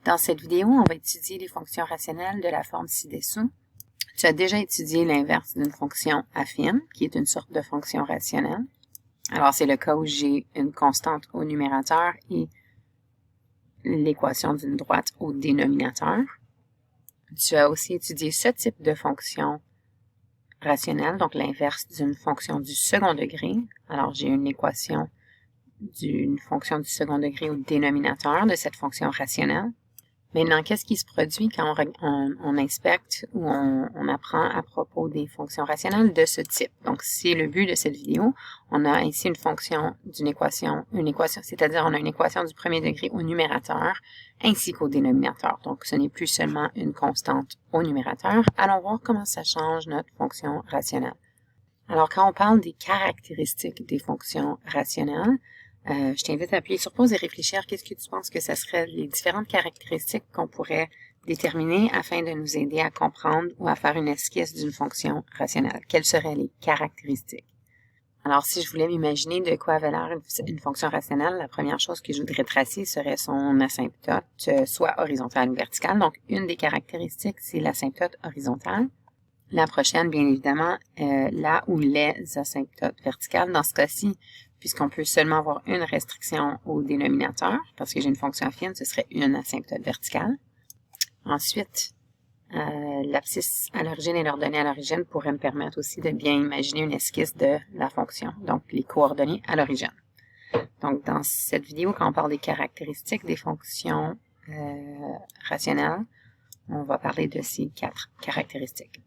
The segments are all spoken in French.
Dans cette vidéo, on va étudier les fonctions rationnelles de la forme ci-dessous. Tu as déjà étudié l'inverse d'une fonction affine, qui est une sorte de fonction rationnelle. Alors, c'est le cas où j'ai une constante au numérateur et l'équation d'une droite au dénominateur. Tu as aussi étudié ce type de fonction rationnelle, donc l'inverse d'une fonction du second degré. Alors, j'ai une équation d'une fonction du second degré au dénominateur de cette fonction rationnelle. Maintenant, qu'est-ce qui se produit quand on inspecte ou on apprend à propos des fonctions rationnelles de ce type? Donc, c'est le but de cette vidéo. On a ici une fonction d'une équation, c'est-à-dire on a une équation du premier degré au numérateur ainsi qu'au dénominateur. Donc, ce n'est plus seulement une constante au numérateur. Allons voir comment ça change notre fonction rationnelle. Alors, quand on parle des caractéristiques des fonctions rationnelles, je t'invite à appuyer sur pause et réfléchir. Qu'est-ce que tu penses que ce seraient les différentes caractéristiques qu'on pourrait déterminer afin de nous aider à comprendre ou à faire une esquisse d'une fonction rationnelle? Quelles seraient les caractéristiques? Alors, si je voulais m'imaginer de quoi avait l'air une fonction rationnelle, la première chose que je voudrais tracer serait son asymptote, soit horizontale ou verticale. Donc, une des caractéristiques, c'est l'asymptote horizontale. La prochaine, bien évidemment, là où les asymptotes verticales. Dans ce cas-ci, puisqu'on peut seulement avoir une restriction au dénominateur, parce que j'ai une fonction affine, ce serait une asymptote verticale. Ensuite, l'abscisse à l'origine et l'ordonnée à l'origine pourraient me permettre aussi de bien imaginer une esquisse de la fonction, donc les coordonnées à l'origine. Donc, dans cette vidéo, quand on parle des caractéristiques des fonctions rationnelles, on va parler de ces 4 caractéristiques.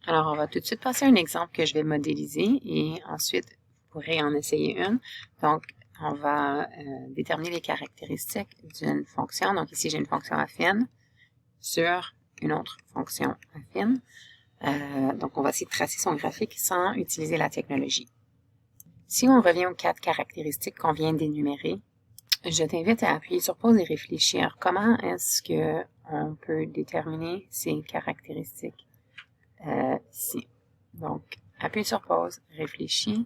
Alors, on va tout de suite passer à un exemple que je vais modéliser et ensuite, vous pourrez en essayer une. Donc, on va déterminer les caractéristiques d'une fonction. Donc, ici, j'ai une fonction affine sur une autre fonction affine. Donc, on va essayer de tracer son graphique sans utiliser la technologie. Si on revient aux 4 caractéristiques qu'on vient d'énumérer, je t'invite à appuyer sur pause et réfléchir. Comment est-ce qu'on peut déterminer ces caractéristiques ici? Donc, appuie sur pause, réfléchis.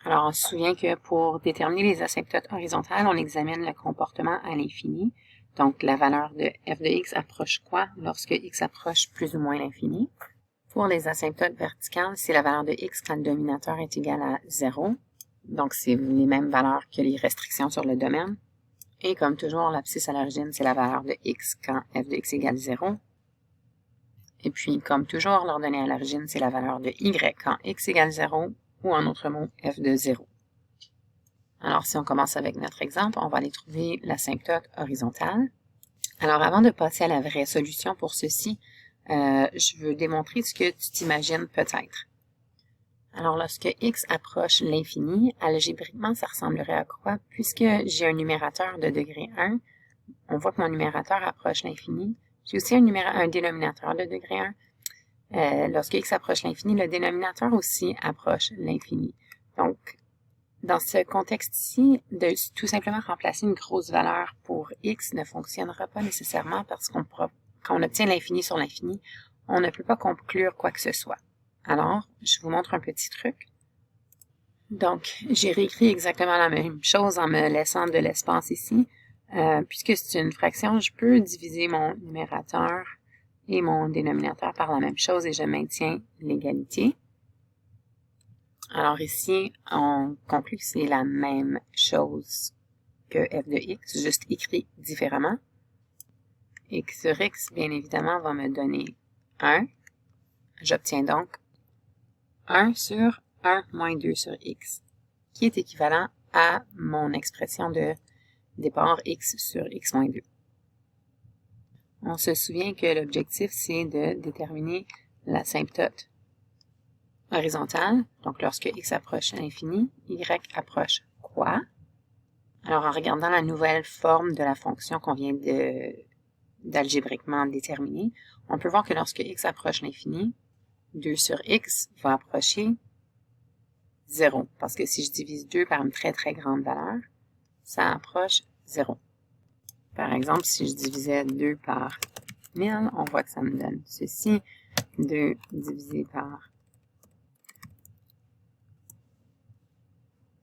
Alors, on se souvient que pour déterminer les asymptotes horizontales, on examine le comportement à l'infini. Donc, la valeur de f de x approche quoi lorsque x approche plus ou moins l'infini? Pour les asymptotes verticales, c'est la valeur de x quand le dominateur est égal à 0. Donc, c'est les mêmes valeurs que les restrictions sur le domaine. Et comme toujours, l'abscisse à l'origine, c'est la valeur de x quand f de x égale 0. Et puis, comme toujours, l'ordonnée à l'origine, c'est la valeur de y quand x égale 0, ou en autre mot, f de 0. Alors, si on commence avec notre exemple, on va aller trouver l'asymptote horizontale. Alors, avant de passer à la vraie solution pour ceci, je veux démontrer ce que tu t'imagines peut-être. Alors, lorsque x approche l'infini, algébriquement, ça ressemblerait à quoi? Puisque j'ai un numérateur de degré 1, on voit que mon numérateur approche l'infini. J'ai aussi un dénominateur de degré 1. Lorsque x approche l'infini, le dénominateur aussi approche l'infini. Donc, dans ce contexte-ci, de tout simplement remplacer une grosse valeur pour x ne fonctionnera pas nécessairement parce quand on obtient l'infini sur l'infini, on ne peut pas conclure quoi que ce soit. Alors, je vous montre un petit truc. Donc, j'ai réécrit exactement la même chose en me laissant de l'espace ici. Puisque c'est une fraction, je peux diviser mon numérateur et mon dénominateur par la même chose et je maintiens l'égalité. Alors ici, on conclut que c'est la même chose que f de x, juste écrit différemment. X sur x, bien évidemment, va me donner 1. J'obtiens donc 1 sur 1 moins 2 sur x, qui est équivalent à mon expression de départ x sur x moins 2. On se souvient que l'objectif, c'est de déterminer l'asymptote horizontale. Donc, lorsque x approche l'infini, y approche quoi? Alors, en regardant la nouvelle forme de la fonction qu'on vient d'algébriquement déterminer, on peut voir que lorsque x approche l'infini, 2 sur x va approcher 0. Parce que si je divise 2 par une très très grande valeur, ça approche 0. Par exemple, si je divisais 2 par 1000, on voit que ça me donne ceci. 2 divisé par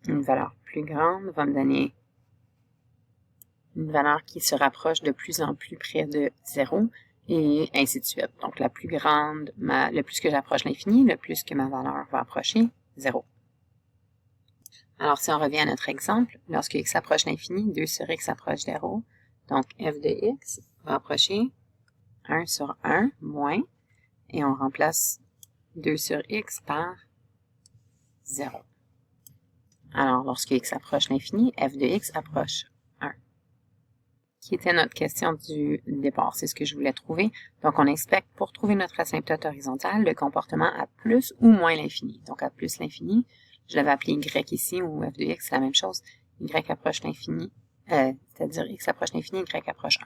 une valeur plus grande va me donner une valeur qui se rapproche de plus en plus près de 0, et ainsi de suite. Donc, le plus que j'approche l'infini, le plus que ma valeur va approcher 0. Alors, si on revient à notre exemple, lorsque x approche l'infini, 2 sur x approche 0. Donc, f de x va approcher 1 sur 1 moins, et on remplace 2 sur x par 0. Alors, lorsque x approche l'infini, f de x approche 1. Qui était notre question du départ, c'est ce que je voulais trouver. Donc, on inspecte pour trouver notre asymptote horizontale le comportement à plus ou moins l'infini. Donc, à plus l'infini, je l'avais appelé y ici, ou f de x, c'est la même chose. Y approche l'infini, c'est-à-dire x approche l'infini, y approche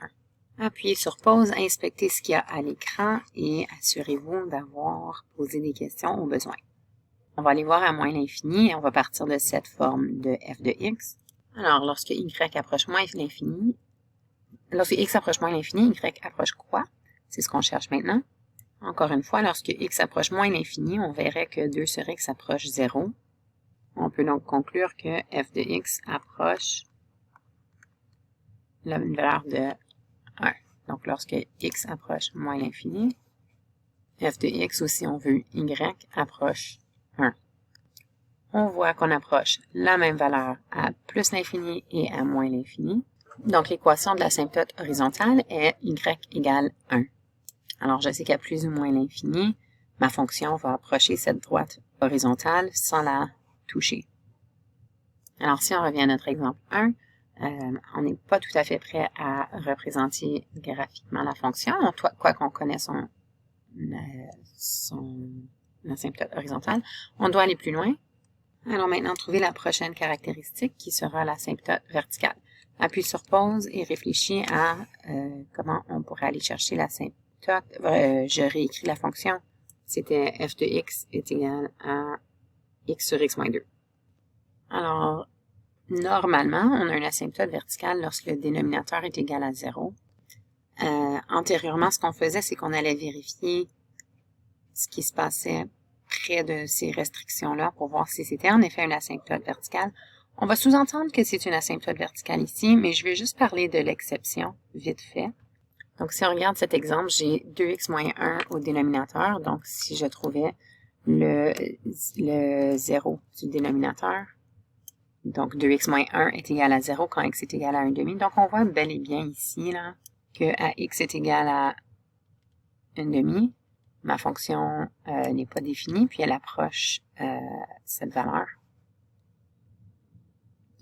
1. Appuyez sur pause, inspectez ce qu'il y a à l'écran et assurez-vous d'avoir posé des questions au besoin. On va aller voir à moins l'infini et on va partir de cette forme de f de x. Alors, lorsque y approche moins l'infini, lorsque x approche moins l'infini, y approche quoi? C'est ce qu'on cherche maintenant. Encore une fois, lorsque x approche moins l'infini, on verrait que 2 sur x approche 0. On peut donc conclure que f de x approche une valeur de 1. Donc, lorsque x approche moins l'infini, f de x, ou si on veut y, approche 1. On voit qu'on approche la même valeur à plus l'infini et à moins l'infini. Donc, l'équation de l'asymptote horizontale est y égale 1. Alors, je sais qu'à plus ou moins l'infini, ma fonction va approcher cette droite horizontale sans la toucher. Alors, si on revient à notre exemple 1, on n'est pas tout à fait prêt à représenter graphiquement la fonction, quoi qu'on connaisse son asymptote horizontale. On doit aller plus loin. Alors maintenant, trouver la prochaine caractéristique qui sera l'asymptote verticale. Appuie sur pause et réfléchis à comment on pourrait aller chercher l'asymptote. Je réécris la fonction. C'était f de x est égal à x sur x moins 2. Alors, normalement, on a un asymptote vertical lorsque le dénominateur est égal à 0. Antérieurement, ce qu'on faisait, c'est qu'on allait vérifier ce qui se passait près de ces restrictions-là pour voir si c'était en effet un asymptote vertical. On va sous-entendre que c'est une asymptote verticale ici, mais je vais juste parler de l'exception, vite fait. Donc, si on regarde cet exemple, j'ai 2x moins 1 au dénominateur. Donc, si je trouvais le 0 du dénominateur, donc 2x moins 1 est égal à 0 quand x est égal à 1,5. Donc, on voit bel et bien ici là, que à x est égal à 1,5, ma fonction n'est pas définie, puis elle approche cette valeur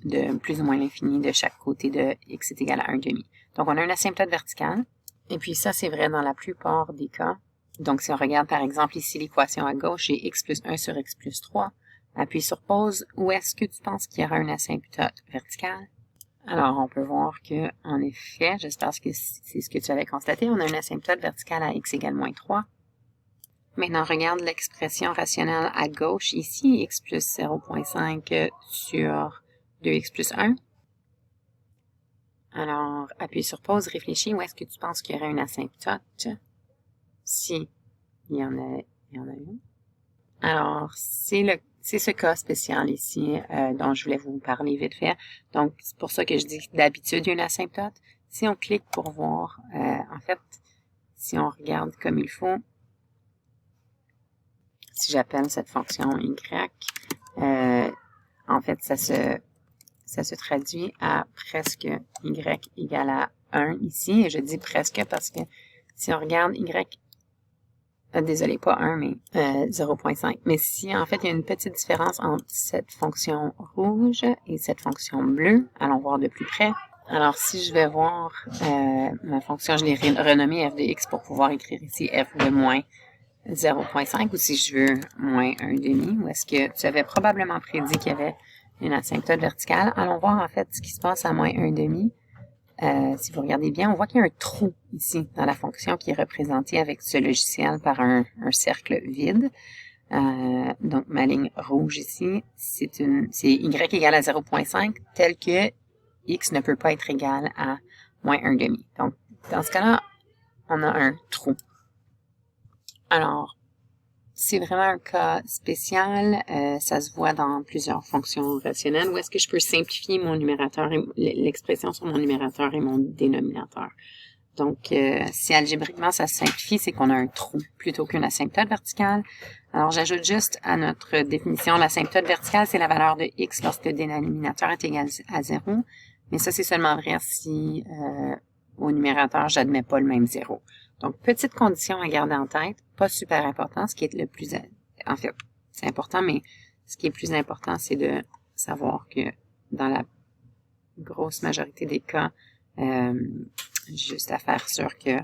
de plus ou moins l'infini de chaque côté de x est égal à 1,5. Donc, on a un asymptote vertical. Et puis ça, c'est vrai dans la plupart des cas. Donc, si on regarde par exemple ici l'équation à gauche, j'ai x plus 1 sur x plus 3. Appuie sur pause. Où est-ce que tu penses qu'il y aura un asymptote vertical? Alors, on peut voir que, en effet, j'espère que c'est ce que tu avais constaté, on a un asymptote vertical à x égale moins 3. Maintenant, regarde l'expression rationnelle à gauche ici, x plus 0,5 sur 2x plus 1. Alors, appuie sur pause, réfléchis, où est-ce que tu penses qu'il y aurait une asymptote? Si il y en a une. Alors, c'est ce cas spécial ici dont je voulais vous parler vite fait. Donc, c'est pour ça que je dis que d'habitude, il y a une asymptote. Si on clique pour voir, en fait, si on regarde comme il faut, si j'appelle cette fonction y, en fait, ça se traduit à presque y égale à 1 ici. Et je dis presque parce que si on regarde y, désolé, pas 1, mais 0,5. Mais si, en fait, il y a une petite différence entre cette fonction rouge et cette fonction bleue. Allons voir de plus près. Alors, si je vais voir ma fonction, je l'ai renommée f de x pour pouvoir écrire ici f de moins 0,5, ou si je veux moins 1,5, ou est-ce que tu avais probablement prédit qu'il y avait une asymptote verticale. Allons voir en fait ce qui se passe à moins 1,5. Si vous regardez bien, on voit qu'il y a un trou ici dans la fonction qui est représenté avec ce logiciel par un cercle vide. Donc, ma ligne rouge ici, c'est y égale à 0,5, tel que x ne peut pas être égal à moins 1,5. Donc, dans ce cas-là, on a un trou. Alors, c'est vraiment un cas spécial. Ça se voit dans plusieurs fonctions rationnelles où est-ce que je peux simplifier mon numérateur, l'expression sur mon numérateur et mon dénominateur. Donc, si algébriquement ça se simplifie, c'est qu'on a un trou plutôt qu'une asymptote verticale. Alors, j'ajoute juste à notre définition, l'asymptote verticale, c'est la valeur de x lorsque le dénominateur est égal à 0. Mais ça, c'est seulement vrai si au numérateur, j'admets pas le même 0. Donc, petite condition à garder en tête, pas super important. Ce qui est le plus... En fait, c'est important, mais ce qui est plus important, c'est de savoir que dans la grosse majorité des cas, juste à faire sûr que...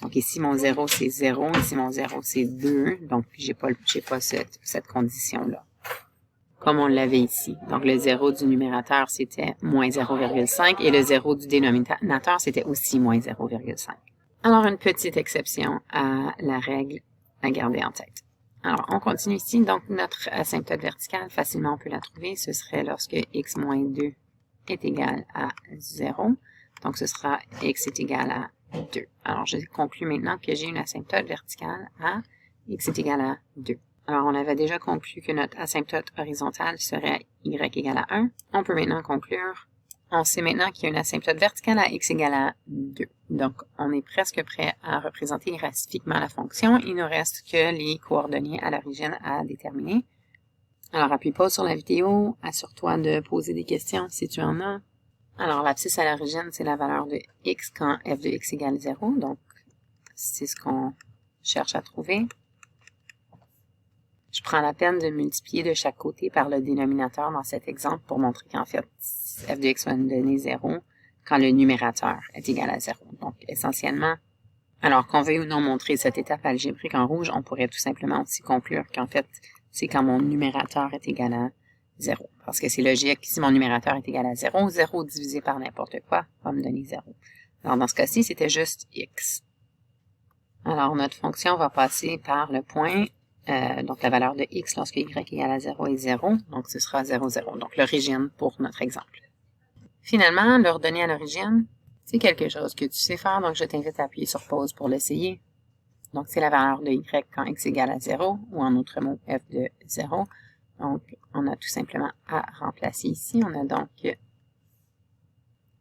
Donc, ici, mon 0, c'est 0. Ici, mon 0, c'est 2. Donc, j'ai pas cette condition-là. Comme on l'avait ici. Donc, le 0 du numérateur, c'était moins 0,5 et le 0 du dénominateur, c'était aussi moins 0,5. Alors, une petite exception à la règle à garder en tête. Alors, on continue ici. Donc, notre asymptote verticale, facilement on peut la trouver. Ce serait lorsque x moins 2 est égal à 0. Donc, ce sera x est égal à 2. Alors, je conclus maintenant que j'ai une asymptote verticale à x est égal à 2. Alors, on avait déjà conclu que notre asymptote horizontale serait y égale à 1. On peut maintenant conclure. On sait maintenant qu'il y a une asymptote verticale à x égale à 2. Donc, on est presque prêt à représenter graphiquement la fonction. Il nous reste que les coordonnées à l'origine à déterminer. Alors, appuie pause sur la vidéo. Assure-toi de poser des questions si tu en as. Alors, l'abscisse à l'origine, c'est la valeur de x quand f de x égale 0. Donc, c'est ce qu'on cherche à trouver. Je prends la peine de multiplier de chaque côté par le dénominateur dans cet exemple pour montrer qu'en fait, f de x va nous donner 0 quand le numérateur est égal à 0. Donc, essentiellement, alors qu'on veuille ou non montrer cette étape algébrique en rouge, on pourrait tout simplement aussi conclure qu'en fait, c'est quand mon numérateur est égal à 0. Parce que c'est logique, si mon numérateur est égal à 0, 0 divisé par n'importe quoi va me donner 0. Alors, dans ce cas-ci, c'était juste x. Alors, notre fonction va passer par le point, donc la valeur de x lorsque y égale à 0 est 0. Donc, ce sera 0, 0. Donc, l'origine pour notre exemple. Finalement, l'ordonnée à l'origine, c'est quelque chose que tu sais faire, donc je t'invite à appuyer sur pause pour l'essayer. Donc, c'est la valeur de y quand x égale à 0, ou en autre mot, f de 0. Donc, on a tout simplement à remplacer ici. On a donc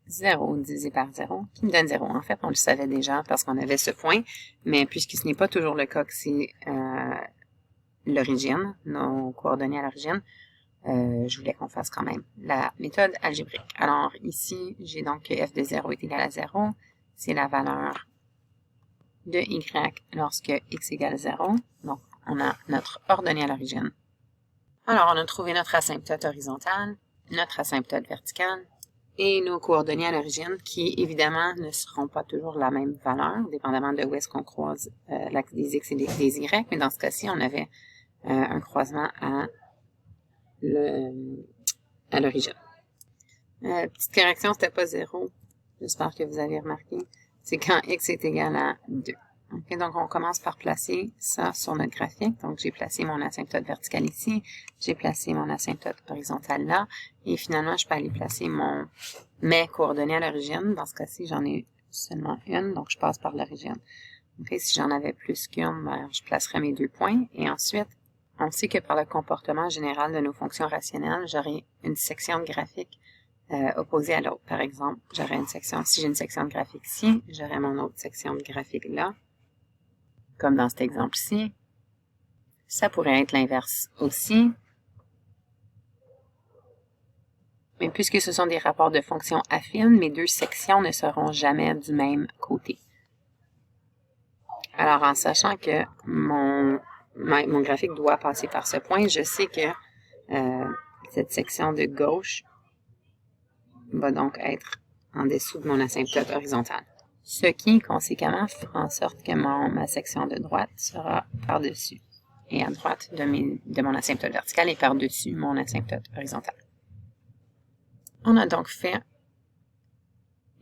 0 divisé par 0, qui me donne 0. En fait, on le savait déjà parce qu'on avait ce point, mais puisque ce n'est pas toujours le cas que c'est l'origine, nos coordonnées à l'origine, je voulais qu'on fasse quand même la méthode algébrique. Alors, ici, j'ai donc que f de 0 est égal à 0. C'est la valeur de y lorsque x égale 0. Donc, on a notre ordonnée à l'origine. Alors, on a trouvé notre asymptote horizontale, notre asymptote verticale et nos coordonnées à l'origine qui, évidemment, ne seront pas toujours la même valeur, dépendamment de où est-ce qu'on croise l'axe des x et des y. Mais dans ce cas-ci, on avait un croisement à l'origine. Petite correction, c'était pas 0. J'espère que vous avez remarqué. C'est quand x est égal à 2. Okay, donc, on commence par placer ça sur notre graphique. Donc, j'ai placé mon asymptote verticale ici. J'ai placé mon asymptote horizontale là. Et finalement, je peux aller placer mes coordonnées à l'origine. Dans ce cas-ci, j'en ai seulement une. Donc, je passe par l'origine. Okay, si j'en avais plus qu'une, ben, je placerais mes 2 points. Et ensuite, on sait que par le comportement général de nos fonctions rationnelles, j'aurai une section de graphique opposée à l'autre. Par exemple, j'aurais une section, si j'ai une section de graphique ici, j'aurais mon autre section de graphique là. Comme dans cet exemple-ci. Ça pourrait être l'inverse aussi. Mais puisque ce sont des rapports de fonctions affines, mes deux sections ne seront jamais du même côté. Alors, en sachant que mon graphique doit passer par ce point, je sais que cette section de gauche va donc être en dessous de mon asymptote horizontale. Ce qui, conséquemment, fera en sorte que ma section de droite sera par-dessus et à droite de mon asymptote vertical et par-dessus mon asymptote horizontal. On a donc fait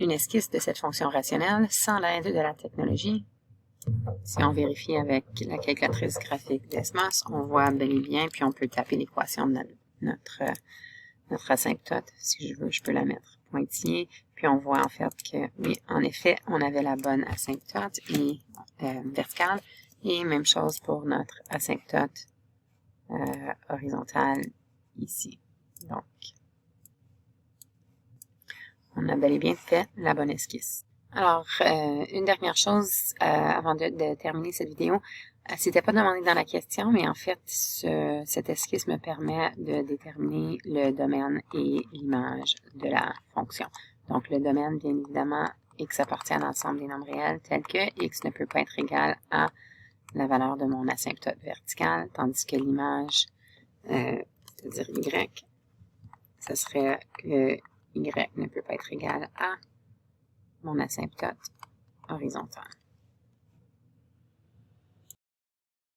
une esquisse de cette fonction rationnelle sans l'aide de la technologie. Si on vérifie avec la calculatrice graphique Desmos, on voit bel et bien, puis on peut taper l'équation de notre asymptote. Si je veux, je peux la mettre pointillée. Puis on voit en fait que, oui, en effet, on avait la bonne asymptote et verticale Et même chose pour notre asymptote horizontale ici. Donc, on a bel et bien fait la bonne esquisse. Alors, une dernière chose avant de terminer cette vidéo, c'était pas demandé dans la question, mais en fait, cette esquisse me permet de déterminer le domaine et l'image de la fonction. Donc, le domaine, bien évidemment, x appartient à l'ensemble des nombres réels, tel que x ne peut pas être égal à la valeur de mon asymptote verticale, tandis que l'image, c'est-à-dire y, ce serait que y ne peut pas être égal à mon asymptote horizontale.